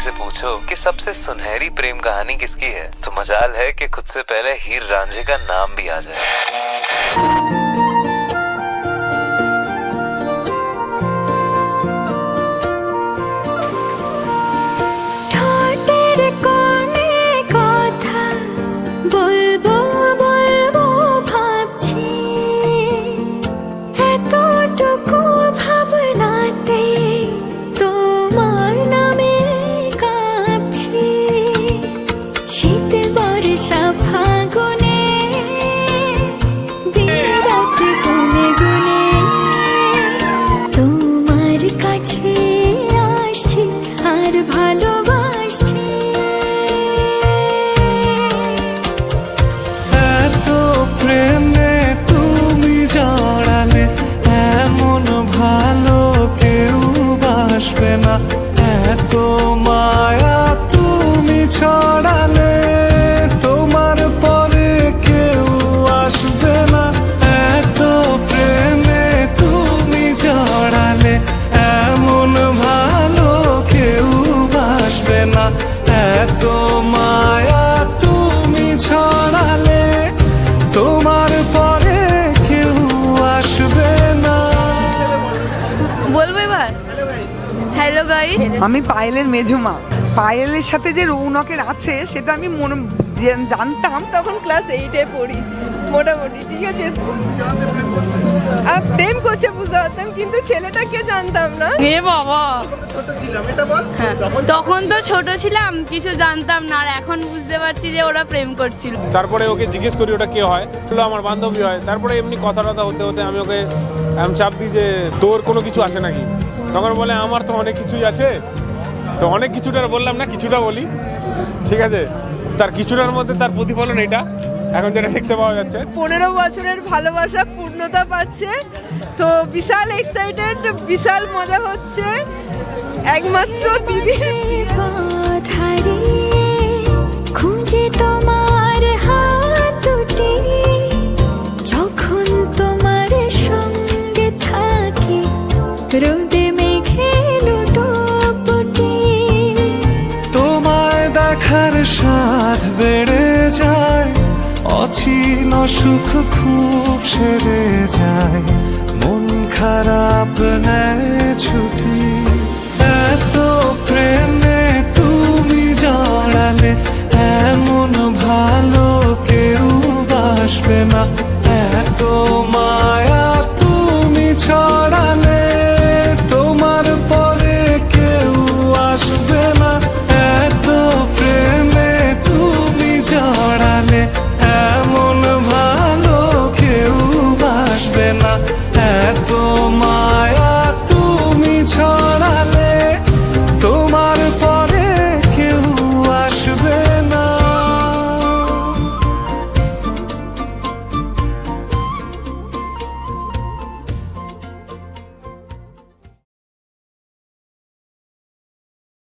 से पूछो कि सबसे सुनहरी प्रेम कहानी किसकी है, तो मजाल है कि खुद से पहले हीर रांझे का नाम भी आ जाए। এত মায়া তুমি ছড়ালে তোমার পরে কেউ আসবে না, এত প্রেমে তুমি জড়ালে এমন ভালো কেউ বাসবে না, এত মায়া তুমি ছড়ালে তোমার পরে কেউ আসবে না। বলবো এবার হ্যালো গাইস, আমি পায়েলের মেজুমা। পায়েলের সাথে যে রৌনকের আছে সেটা আমি জানতাম তখন ক্লাস 8-এ পড়ি মোটামুটি, ঠিক আছে। প্রেম করছে বুঝতে পারতাম, কিন্তু ছেলেটাকে জানতাম না। এ বাবা, তখন তো ছোট ছিলাম, কিছু জানতাম না, আর এখন বুঝতে পারছি যে ওরা প্রেম করছিল। তারপরে ওকে জিজ্ঞেস করি ওটা কে হয়, বললো আমার বান্ধবী হয়। তারপরে এমনি কথা টথা হতে হতে আমি ওকে চাপ দিই যে তোর কোনো কিছু আছে নাকি, তখন বলে আমার তো অনেক কিছুই আছে। তো অনেক কিছুটা বললাম না, কিছুটা বলি, ঠিক আছে। তার কিছুটার মধ্যে তার প্রতিফলন এটা এখন যেটা দেখতে পাওয়া যাচ্ছে। 15 বছরের ভালোবাসা পূর্ণতা পাচ্ছে, তো বিশাল এক্সাইটেড, বিশাল মজা হচ্ছে। একমাত্র দিদি খুঁজে তোমার হাত দুটি, যখন তোমার সঙ্গে থাকি রোদে মেঘে লুটোপুটি, তোমায় দেখার স্বাদ বেড়ে যায়, অচিন সুখ খুব সেরে যায়, মন খারাপ নেয় ছুটি, এত প্রেম